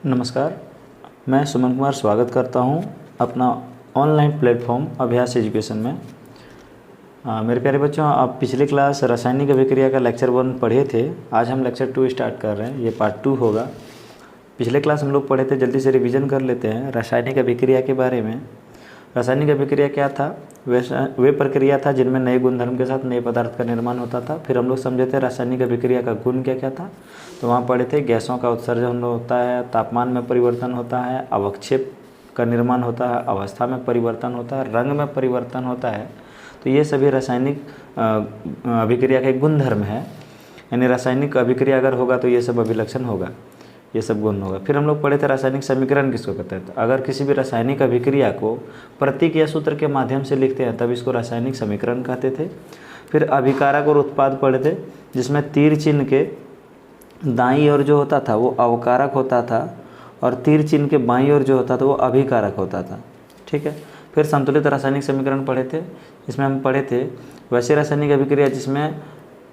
नमस्कार, मैं सुमन कुमार स्वागत करता हूं अपना ऑनलाइन प्लेटफॉर्म अभ्यास एजुकेशन में। मेरे प्यारे बच्चों, आप पिछले क्लास रासायनिक अभिक्रिया का लेक्चर 1 पढ़े थे। आज हम लेक्चर 2 स्टार्ट कर रहे हैं। ये पार्ट 2 होगा। पिछले क्लास हम लोग पढ़े थे, जल्दी से रिवीजन कर लेते हैं रासायनिक अभिक्रिया के बारे में। रासायनिक अभिक्रिया क्या था? वे प्रक्रिया था जिनमें नए गुणधर्म के साथ नए पदार्थ का निर्माण होता था। फिर हम लोग समझे थे रासायनिक अभिक्रिया का गुण क्या क्या था। तो वहाँ पढ़े थे गैसों का उत्सर्जन होता है, तापमान में परिवर्तन होता है, अवक्षेप का निर्माण होता है, अवस्था में परिवर्तन होता है, रंग में परिवर्तन होता है। तो ये सभी रासायनिक अभिक्रिया के गुणधर्म है। यानी रासायनिक अभिक्रिया अगर होगा तो ये सब अभिलक्षण होगा, ये सब गुण होगा। फिर हम लोग पढ़े थे रासायनिक समीकरण किसको कहते हैं। तो अगर किसी भी रासायनिक अभिक्रिया को प्रतीक या सूत्र के माध्यम से लिखते हैं तब इसको रासायनिक समीकरण कहते थे। फिर अभिकारक और उत्पाद पढ़े थे, जिसमें तीर चिन्ह के दाईं ओर जो होता था वो अवकारक होता था और तीर चिन्ह के बाईं ओर जो होता था वो अभिकारक होता था। ठीक है। फिर संतुलित रासायनिक समीकरण पढ़े थे, जिसमें हम पढ़े थे वैसे रासायनिक अभिक्रिया जिसमें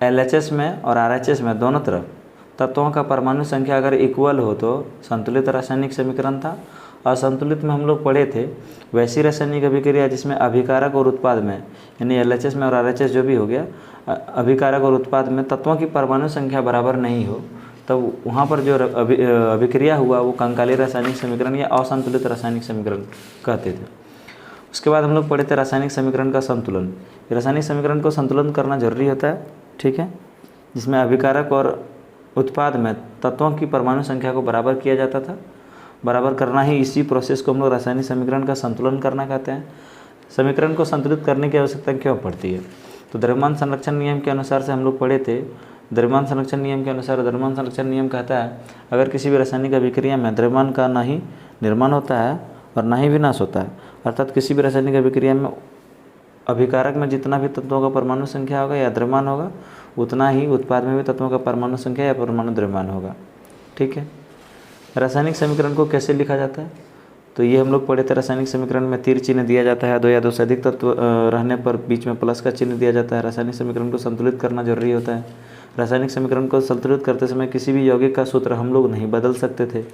LHS में और RHS में दोनों तरफ तत्वों का परमाणु संख्या अगर इक्वल हो तो संतुलित रासायनिक समीकरण था। असंतुलित में हम लोग पढ़े थे वैसी रासायनिक अभिक्रिया जिसमें अभिकारक और उत्पाद में, यानी LHS में और RHS जो भी हो गया, अभिकारक और उत्पाद में तत्वों की परमाणु संख्या बराबर नहीं हो, तब वहाँ पर जो अभिक्रिया हुआ वो कंकाली रासायनिक समीकरण या असंतुलित रासायनिक समीकरण कहते थे। उसके बाद हम लोग पढ़े थे रासायनिक समीकरण का संतुलन। रासायनिक समीकरण को संतुलन करना जरूरी होता है, ठीक है, जिसमें अभिकारक और उत्पाद में तत्वों की परमाणु संख्या को बराबर किया जाता था। बराबर करना ही, इसी प्रोसेस को हम लोग रासायनिक समीकरण का संतुलन करना कहते हैं। समीकरण को संतुलित करने की आवश्यकता क्यों पड़ती है? तो द्रव्यमान संरक्षण नियम के अनुसार से हम लोग पढ़े थे। द्रव्यमान संरक्षण नियम के अनुसार द्रव्यमान संरक्षण नियम कहता है अगर किसी भी रासायनिक अभिक्रिया में द्रव्यमान का ना ही निर्माण होता है और ना ही विनाश होता है, अर्थात किसी भी रासायनिक अभिक्रिया में अभिकारक में जितना भी तत्वों का परमाणु संख्या होगा या द्रव्यमान होगा, उतना ही उत्पाद में भी तत्वों का परमाणु संख्या या परमाणु द्रव्यमान होगा। ठीक है। रासायनिक समीकरण को कैसे लिखा जाता है? तो ये हम लोग पढ़े थे। रासायनिक समीकरण में तीर चिन्ह दिया जाता है, 2 या 2 से अधिक तत्व रहने पर बीच में प्लस का चिन्ह दिया जाता है। रासायनिक समीकरण को संतुलित करना जरूरी होता है। रासायनिक समीकरण को संतुलित करते समय किसी भी यौगिक का सूत्र हम लोग नहीं बदल सकते थे।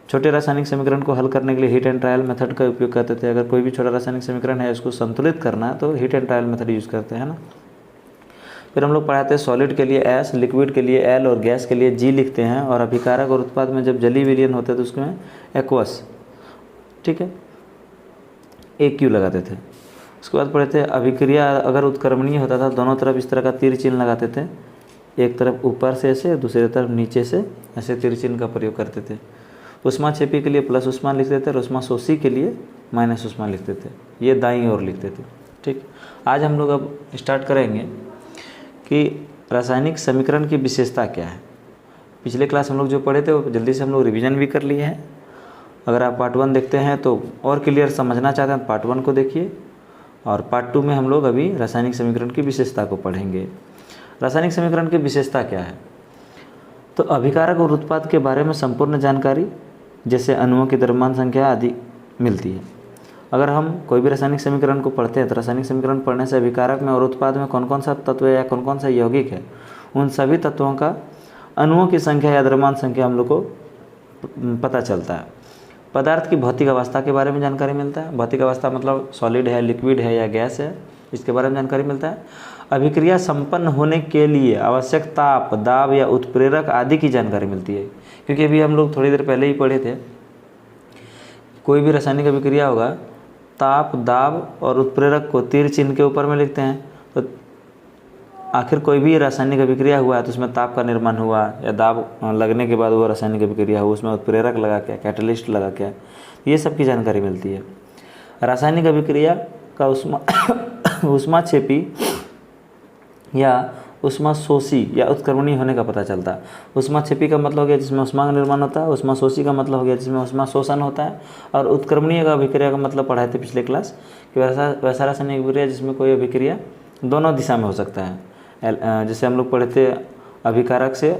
छोटे रासायनिक समीकरण को हल करने के लिए हीट एंड ट्रायल मेथड का उपयोग करते थे। अगर कोई भी छोटा रासायनिक समीकरण है उसको संतुलित करना है तो heat and trial method use करते हैं ना। फिर हम लोग पढ़ाते हैं सॉलिड के लिए S, लिक्विड के लिए L और गैस के लिए G लिखते हैं। और अभिकारक और उत्पाद में जब जलीय विलयन होते हैं तो उसमें एक्वस, ठीक है, AQ लगाते थे। उसके बाद पढ़े थे अभिक्रिया अगर उत्क्रमणीय होता था, दोनों तरफ इस तरह का तीर चिन्ह लगाते थे। एक तरफ ऊपर से ऐसे, दूसरी तरफ नीचे से ऐसे तीर चिन्ह का प्रयोग करते थे। ऊष्माक्षेपी के लिए प्लस ऊष्मा लिखते थे और ऊष्माशोषी के लिए माइनस ऊष्मा लिखते थे। ये दाईं ओर लिखते थे। ठीक। आज हम लोग अब स्टार्ट करेंगे कि रासायनिक समीकरण की विशेषता क्या है। पिछले क्लास हम लोग जो पढ़े थे वो जल्दी से हम लोग रिवीजन भी कर लिए हैं। अगर आप पार्ट 1 देखते हैं तो और क्लियर समझना चाहते हैं तो पार्ट 1 को देखिए, और पार्ट 2 में हम लोग अभी रासायनिक समीकरण की विशेषता को पढ़ेंगे। रासायनिक समीकरण की विशेषता क्या है? तो अभिकारक और उत्पाद के बारे में संपूर्ण जानकारी, जैसे अणुओं की द्रव्यमान संख्या आदि मिलती है। अगर हम कोई भी रासायनिक समीकरण को पढ़ते हैं तो रासायनिक समीकरण पढ़ने से अभिकारक में और उत्पाद में कौन कौन सा तत्व या कौन कौन सा यौगिक है, उन सभी तत्वों का अणुओं की संख्या या द्रव्यमान संख्या हम लोग को पता चलता है। पदार्थ की भौतिक अवस्था के बारे में जानकारी मिलता है। भौतिक अवस्था मतलब सॉलिड है, लिक्विड है या गैस है, इसके बारे में जानकारी मिलता है। अभिक्रिया संपन्न होने के लिए आवश्यक ताप, दाब या उत्प्रेरक आदि की जानकारी मिलती है। क्योंकि अभी हम लोग थोड़ी देर पहले ही पढ़े थे, कोई भी रासायनिक अभिक्रिया होगा, ताप, दाब और उत्प्रेरक को तीर चिन्ह के ऊपर में लिखते हैं। तो आखिर कोई भी रासायनिक अभिक्रिया हुआ है तो उसमें ताप का निर्माण हुआ या दाब लगने के बाद वो रासायनिक अभिक्रिया हुआ, उसमें उत्प्रेरक लगा क्या, कैटलिस्ट लगा क्या, ये सब की जानकारी मिलती है। रासायनिक अभिक्रिया का ऊष्माक्षेपी या ऊष्माशोषी या उत्क्रमणीय होने का पता चलता है। ऊष्माक्षेपी का मतलब हो गया जिसमें ऊष्मा का निर्माण होता है, ऊष्माशोषी का मतलब हो गया जिसमें ऊष्मा शोषण होता है, और उत्क्रमणीय का अभिक्रिया का मतलब पढ़ाए थे पिछले क्लास कि वैसा रासायनिक अभिक्रिया जिसमें कोई अभिक्रिया दोनों दिशा में हो सकता है। जैसे हम लोग पढ़े थे अभिकारक से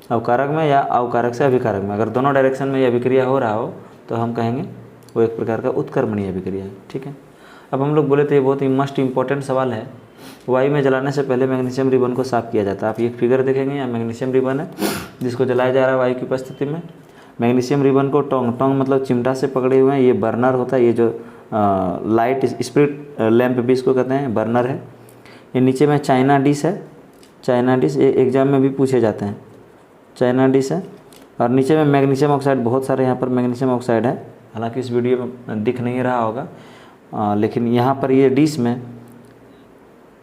अवकारक में या अवकारक से अभिकारक में, अगर दोनों डायरेक्शन में ये अभिक्रिया हो रहा हो तो हम कहेंगे वो एक प्रकार का उत्क्रमणीय अभिक्रिया है। ठीक है। अब हम लोग बोले थे ये बहुत ही मस्ट इम्पॉर्टेंट सवाल है, वायु में जलाने से पहले मैग्नीशियम रिबन को साफ किया जाता है। आप ये फिगर देखेंगे, यहाँ मैग्नीशियम रिबन है जिसको जलाया जा रहा है वायु की उपस्थिति में। मैग्नीशियम रिबन को टोंग टोंग मतलब चिमटा से पकड़े हुए हैं, ये बर्नर होता है, ये जो लाइट स्पिरिट लैंप भी इसको कहते हैं, बर्नर है। ये नीचे में चाइना डिश है, चाइना डिश ये एग्जाम में भी पूछे जाते हैं, चाइना डिश है। और नीचे में मैग्नीशियम ऑक्साइड, बहुत सारे यहाँ पर मैग्नीशियम ऑक्साइड है, हालांकि इस वीडियो में दिख नहीं रहा होगा, लेकिन यहाँ पर ये डिश में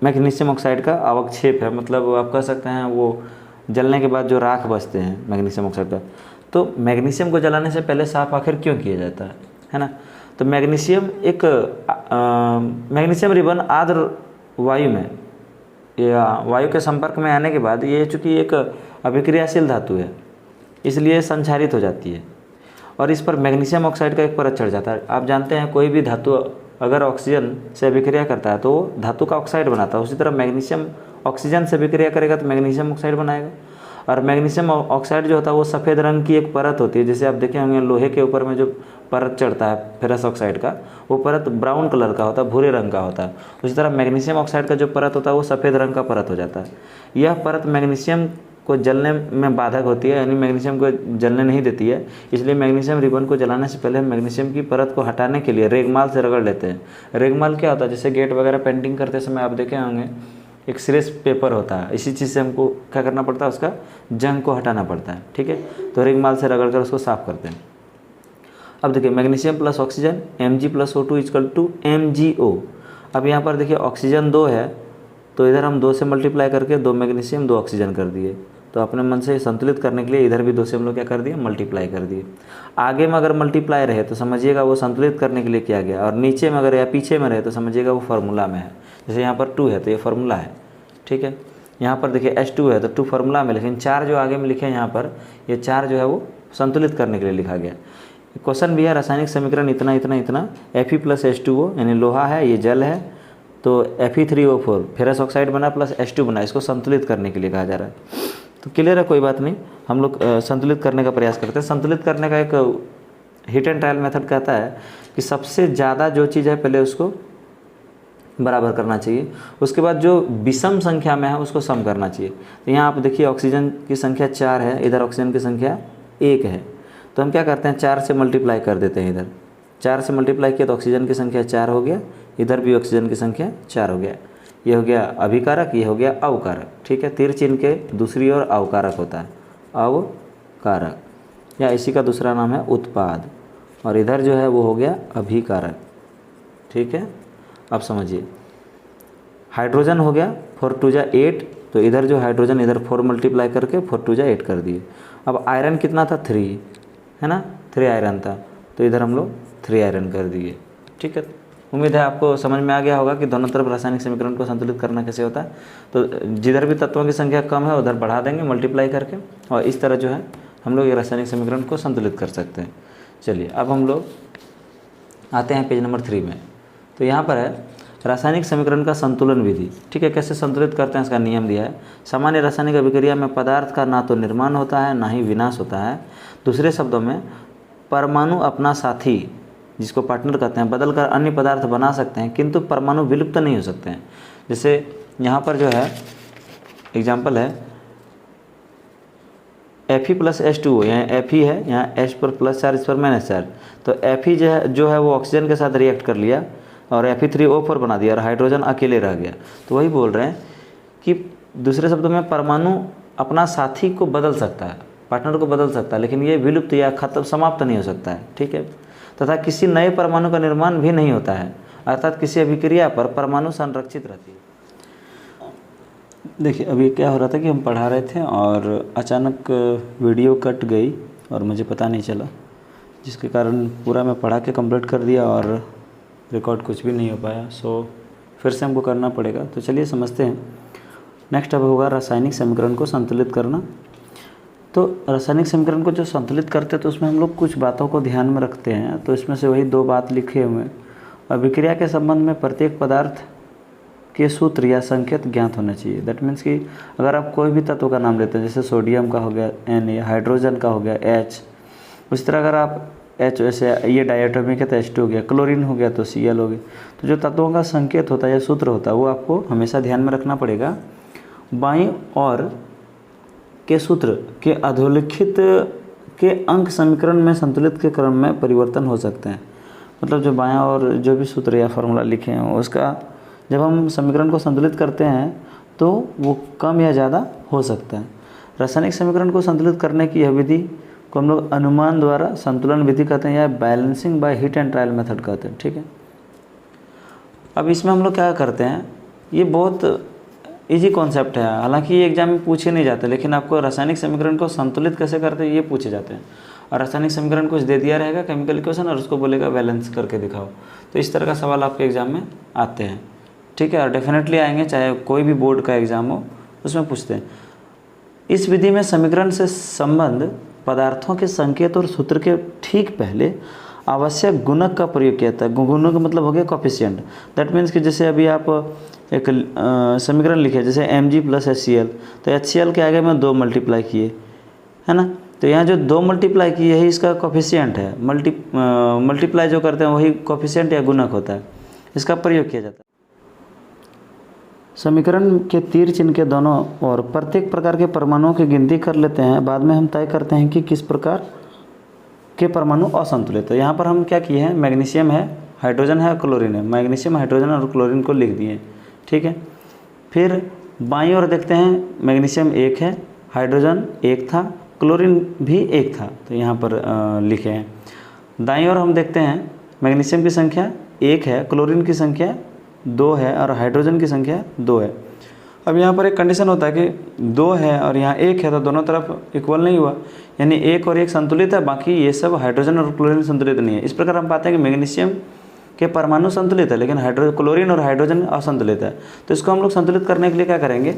मैग्नीशियम ऑक्साइड का अवक्षेप है, मतलब आप कह सकते हैं वो जलने के बाद जो राख बचते हैं मैग्नीशियम ऑक्साइड का। तो मैग्नीशियम को जलाने से पहले साफ आखिर क्यों किया जाता है ना? तो मैग्नीशियम एक मैग्नीशियम रिबन आर्द्र वायु में या वायु के संपर्क में आने के बाद ये चूँकि एक अभिक्रियाशील धातु है, इसलिए संक्षारित हो जाती है और इस पर मैग्नीशियम ऑक्साइड का एक परत चढ़ जाता है। आप जानते हैं कोई भी धातु अगर ऑक्सीजन से अभिक्रिया करता है तो वो धातु का ऑक्साइड बनाता है, उसी तरह मैग्नीशियम ऑक्सीजन से अभिक्रिया करेगा तो मैग्नीशियम ऑक्साइड बनाएगा। और मैग्नीशियम ऑक्साइड जो होता है वो सफ़ेद रंग की एक परत होती है, जैसे आप देखे होंगे लोहे के ऊपर में जो परत चढ़ता है फेरस ऑक्साइड का, वो परत ब्राउन कलर का होता है, भूरे रंग का होता है। उसी तरह मैग्नीशियम ऑक्साइड का जो परत होता है वो सफ़ेद रंग का परत हो जाता है। यह परत मैग्नीशियम को जलने में बाधक होती है, यानी मैग्नीशियम को जलने नहीं देती है, इसलिए मैग्नीशियम रिबन को जलाने से पहले हम मैग्नीशियम की परत को हटाने के लिए रेगमाल से रगड़ लेते हैं। रेगमाल क्या होता है? जैसे गेट वगैरह पेंटिंग करते समय आप देखे होंगे एक सिरेस पेपर होता है, इसी चीज़ से हमको क्या करना पड़ता है, उसका जंग को हटाना पड़ता है, ठीक है। तो रेगमाल से रगड़ कर उसको साफ करते हैं। अब देखिए magnesium plus oxygen Mg+O2 = MgO। अब यहाँ पर देखिए ऑक्सीजन 2 है तो इधर हम 2 से मल्टीप्लाई करके 2 मैग्नीशियम 2 ऑक्सीजन कर दिए। तो अपने मन से संतुलित करने के लिए इधर भी 2 से हम लोग क्या कर दिए, मल्टीप्लाई कर दिए। आगे में अगर मल्टीप्लाई रहे तो समझिएगा वो संतुलित करने के लिए किया गया, और नीचे में अगर या पीछे में रहे तो समझिएगा वो फार्मूला में है। जैसे यहाँ पर 2 है तो ये फार्मूला है, ठीक है। यहाँ पर देखिए H2 है तो 2 फार्मूला में, लेकिन 4 जो आगे में लिखे हैं यहाँ पर, ये 4 जो है वो संतुलित करने के लिए लिखा गया। क्वेश्चन भी है रासायनिक समीकरण इतना इतना इतना Fe+H2O, यानी लोहा है, ये जल है, तो Fe3O4 फेरस ऑक्साइड बना प्लस H2 बना, इसको संतुलित करने के लिए कहा जा रहा है। तो क्लियर है, कोई बात नहीं, हम लोग संतुलित करने का प्रयास करते हैं। संतुलित करने का एक हिट एंड ट्रायल मेथड कहता है कि सबसे ज़्यादा जो चीज़ है पहले उसको बराबर करना चाहिए, उसके बाद जो विषम संख्या में है उसको सम करना चाहिए। तो यहाँ आप देखिए ऑक्सीजन की संख्या 4 है, इधर ऑक्सीजन की संख्या 1 है, तो हम क्या करते हैं 4 से मल्टीप्लाई कर देते हैं। इधर 4 से मल्टीप्लाई किया तो ऑक्सीजन की संख्या 4 हो गया, इधर भी ऑक्सीजन की संख्या 4 हो गया। ये हो गया अभिकारक, ये हो गया अवकारक, ठीक है। तीर चिन्ह के दूसरी ओर अवकारक होता है, अवकारक, या इसी का दूसरा नाम है उत्पाद, और इधर जो है वो हो गया अभिकारक, ठीक है। अब समझिए हाइड्रोजन हो गया 4 × 2 = 8, तो इधर जो हाइड्रोजन इधर 4 मल्टीप्लाई करके 4 × 2 = 8 कर दिए। अब आयरन कितना था, 3 है ना, 3 आयरन था, तो इधर हम लोग 3 आयरन कर दिए, ठीक है। उम्मीद है आपको समझ में आ गया होगा कि दोनों तरफ रासायनिक समीकरण को संतुलित करना कैसे होता है। तो जिधर भी तत्वों की संख्या कम है उधर बढ़ा देंगे मल्टीप्लाई करके, और इस तरह जो है हम लोग ये रासायनिक समीकरण को संतुलित कर सकते हैं। चलिए अब हम लोग आते हैं पेज नंबर 3 में। तो यहाँ पर है रासायनिक समीकरण का संतुलन विधि, ठीक है। कैसे संतुलित करते हैं इसका नियम दिया है। सामान्य रासायनिक अभिक्रिया में पदार्थ का ना तो निर्माण होता है ना ही विनाश होता है। दूसरे शब्दों में परमाणु अपना साथी, जिसको पार्टनर कहते हैं, बदल कर अन्य पदार्थ बना सकते हैं, किंतु परमाणु विलुप्त नहीं हो सकते हैं। जैसे यहाँ पर जो है एग्जाम्पल है Fe+H2O, यहाँ Fe है, यहाँ H पर प्लस चार्ज, इस पर माइनस चार्ज, तो Fe जो है वो ऑक्सीजन के साथ रिएक्ट कर लिया और Fe3O4 बना दिया और हाइड्रोजन अकेले रह गया। तो वही बोल रहे हैं कि दूसरे शब्दों में परमाणु अपना साथी को बदल सकता है, पार्टनर को बदल सकता है, लेकिन ये विलुप्त या खत्म समाप्त नहीं हो सकता है, ठीक है। तथा किसी नए परमाणु का निर्माण भी नहीं होता है, अर्थात किसी अभिक्रिया पर परमाणु संरक्षित रहती है। देखिए अभी क्या हो रहा था कि हम पढ़ा रहे थे और अचानक वीडियो कट गई और मुझे पता नहीं चला, जिसके कारण पूरा मैं पढ़ा के कंप्लीट कर दिया और रिकॉर्ड कुछ भी नहीं हो पाया। सो फिर से हमको करना पड़ेगा। तो चलिए समझते हैं। नेक्स्ट अब होगा रासायनिक समीकरण को संतुलित करना। तो रासायनिक समीकरण को जो संतुलित करते हैं तो उसमें हम लोग कुछ बातों को ध्यान में रखते हैं। तो इसमें से वही 2 बात लिखे हुए हैं। अभिक्रिया के संबंध में प्रत्येक पदार्थ के सूत्र या संकेत ज्ञात होना चाहिए। दैट मीन्स कि अगर आप कोई भी तत्व का नाम लेते हैं, जैसे सोडियम का हो गया Na, हाइड्रोजन का हो गया H, उस तरह अगर आप H, वैसे ये डायटोमिक है तो H2 हो गया, क्लोरीन हो गया तो Cl हो गया। तो जो तत्वों का संकेत होता है या सूत्र होता है वो आपको हमेशा ध्यान में रखना पड़ेगा। बाईं और के सूत्र के अधोलिखित के अंक समीकरण में संतुलित के क्रम में परिवर्तन हो सकते हैं। मतलब जो बायां और जो भी सूत्र या फार्मूला लिखे हैं उसका जब हम समीकरण को संतुलित करते हैं तो वो कम या ज़्यादा हो सकता है। रासायनिक समीकरण को संतुलित करने की यह विधि को हम लोग अनुमान द्वारा संतुलन विधि कहते हैं या balancing by heat and trial method कहते हैं। ठीक है, अब इसमें हम लोग क्या करते हैं, ये बहुत इजी कॉन्सेप्ट है, हालांकि ये एग्जाम में पूछे नहीं जाते, लेकिन आपको रासायनिक समीकरण को संतुलित कैसे करते हैं ये पूछे जाते हैं। और रासायनिक समीकरण कुछ दे दिया रहेगा केमिकल इक्वेशन और उसको बोलेगा बैलेंस करके दिखाओ, तो इस तरह का सवाल आपके एग्जाम में आते हैं। ठीक है, और डेफिनेटली आएंगे, चाहे कोई भी बोर्ड का एग्जाम हो उसमें पूछते हैं। इस विधि में समीकरण से संबंध पदार्थों के संकेत और सूत्र के ठीक पहले आवश्यक गुणक का प्रयोग किया था। गुणक का मतलब हो गया कोफिशिएंट। दैट मीन्स कि जैसे अभी आप एक समीकरण लिखे जैसे Mg + HCl, तो HCl के आगे में 2 मल्टीप्लाई किए, है ना, तो यहाँ जो 2 मल्टीप्लाई किए है इसका कोफिशिएंट है। मल्टीप्लाई जो करते हैं वही कोफिशिएंट या गुणक होता है, इसका प्रयोग किया जाता है। समीकरण के तीर चिन्ह के दोनों ओर प्रत्येक प्रकार के परमाणुओं की गिनती कर लेते हैं। बाद में हम तय करते हैं कि किस प्रकार के परमाणु असंतुलित है। यहाँ पर हम क्या किए हैं, मैग्नीशियम है, हाइड्रोजन है, क्लोरीन है। मैग्नीशियम, हाइड्रोजन और क्लोरीन को लिख दिए। ठीक है, फिर बाईं ओर देखते हैं, मैग्नीशियम 1 है, हाइड्रोजन 1 था, क्लोरीन भी 1 था, तो यहाँ पर लिखे हैं। दाईं ओर हम देखते हैं, मैग्नीशियम की संख्या 1 है, क्लोरीन की संख्या 2 है और हाइड्रोजन की संख्या 2 है। अब यहाँ पर एक कंडीशन होता है कि 2 है और यहाँ 1 है, तो दोनों तरफ इक्वल नहीं हुआ, यानी 1 और 1 संतुलित है, बाकी ये सब हाइड्रोजन और क्लोरीन संतुलित नहीं है। इस प्रकार हम पाते हैं कि मैग्नीशियम के परमाणु संतुलित है, लेकिन क्लोरीन और हाइड्रोजन असंतुलित है। तो इसको हम लोग संतुलित करने के लिए क्या करेंगे,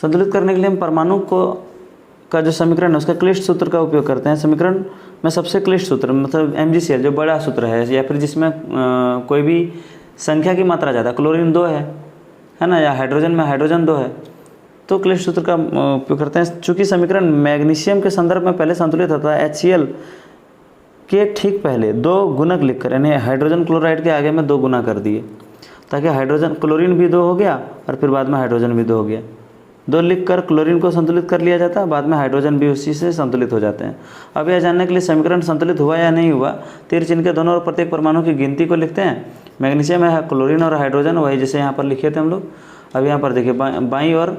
संतुलित करने के लिए हम परमाणु को का जो समीकरण है उसका क्लिष्ट सूत्र का उपयोग करते हैं। समीकरण में सबसे क्लिष्ट सूत्र मतलब MgCl जो बड़ा सूत्र है, या फिर जिसमें कोई भी संख्या की मात्रा ज़्यादा, क्लोरीन 2 है ना, या हाइड्रोजन में हाइड्रोजन 2 है, तो क्लिष्ट सूत्र का उपयोग करते हैं। चूँकि समीकरण मैग्नीशियम के संदर्भ में पहले संतुलित होता है, HCl के ठीक पहले 2 गुणक लिखकर, यानी हाइड्रोजन क्लोराइड के आगे में 2 गुना कर दिए, ताकि हाइड्रोजन क्लोरीन भी 2 हो गया और फिर बाद में हाइड्रोजन भी 2 हो गया। 2 लिखकर क्लोरीन को संतुलित कर लिया जाता है, बाद में हाइड्रोजन भी उसी से संतुलित हो जाते हैं। अब यह जानने के लिए समीकरण संतुलित हुआ या नहीं हुआ, तीर चिन्ह के दोनों और प्रत्येक परमाणु की गिनती को लिखते हैं। मैग्नीशियम है, क्लोरीन और हाइड्रोजन, वही जैसे यहाँ पर लिखे थे हम लोग। अब यहाँ पर देखिए बाईं ओर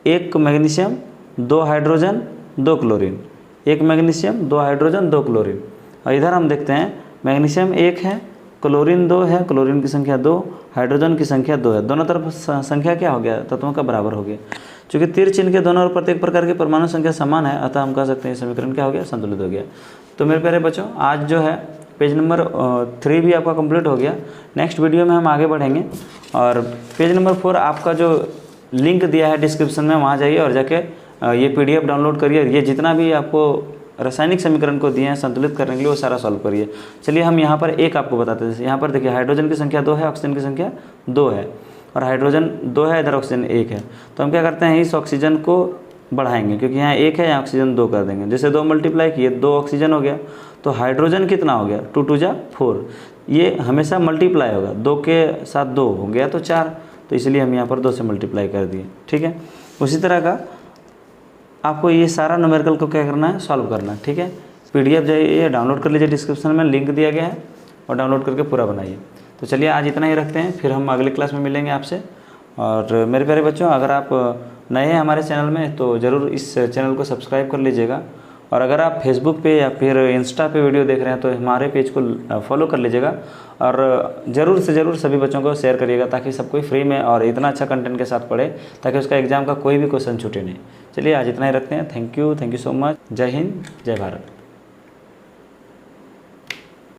1 magnesium 2 hydrogen 2 chlorine, 1 magnesium 2 hydrogen 2 chlorine. और इधर हम देखते हैं मैग्नीशियम 1 है, क्लोरीन 2 है, क्लोरीन की संख्या 2, हाइड्रोजन की संख्या 2 है। दोनों तरफ संख्या क्या हो गया, तत्वों का बराबर हो गया। चूँकि तीर चिन्ह के दोनों और प्रत्येक प्रकार के परमाणु संख्या समान है, अतः हम कह सकते हैं समीकरण क्या हो गया, संतुलित हो गया। तो मेरे प्यारे बच्चों, आज जो है पेज नंबर 3 भी आपका कंप्लीट हो गया। नेक्स्ट वीडियो में हम आगे बढ़ेंगे और पेज नंबर 4 आपका जो लिंक दिया है डिस्क्रिप्शन में, वहाँ जाइए और जाके ये PDF डाउनलोड करिए। ये जितना भी आपको रासायनिक समीकरण को दिए हैं संतुलित करने के लिए वो सारा सॉल्व करिए। चलिए हम यहाँ पर एक आपको बताते हैं। जैसे यहाँ पर देखिए हाइड्रोजन की संख्या 2 है, ऑक्सीजन की संख्या 2 है और हाइड्रोजन 2 है, इधर ऑक्सीजन 1 है। तो हम क्या करते हैं, इस ऑक्सीजन को बढ़ाएंगे, क्योंकि यहाँ 1 है, यहाँ ऑक्सीजन 2 कर देंगे। जैसे 2 मल्टीप्लाई किए 2 ऑक्सीजन हो गया, तो हाइड्रोजन कितना हो गया, 2 2 जा 4। ये हमेशा मल्टीप्लाई होगा, 2 के साथ 2 हो गया तो 4, तो इसलिए हम यहाँ पर 2 से मल्टीप्लाई कर दिए। ठीक है, उसी तरह का आपको ये सारा न्यूमेरिकल को क्या करना है, सॉल्व करना है। ठीक है, PDF जाइए डाउनलोड कर लीजिए, डिस्क्रिप्शन में लिंक दिया गया है और डाउनलोड करके पूरा बनाइए। तो चलिए आज इतना ही रखते हैं, फिर हम अगले क्लास में मिलेंगे आपसे। और मेरे प्यारे बच्चों, अगर आप नए हैं हमारे चैनल में तो ज़रूर इस चैनल को सब्सक्राइब कर लीजिएगा। और अगर आप फेसबुक पे या फिर इंस्टा पे वीडियो देख रहे हैं तो हमारे पेज को फॉलो कर लीजिएगा और ज़रूर से ज़रूर सभी बच्चों को शेयर करिएगा, ताकि सब कोई फ्री में और इतना अच्छा कंटेंट के साथ पढ़े, ताकि उसका एग्ज़ाम का कोई भी क्वेश्चन छूटे नहीं। चलिए आज इतना ही रखते हैं। Thank you so much. जय हिंद, जय भारत।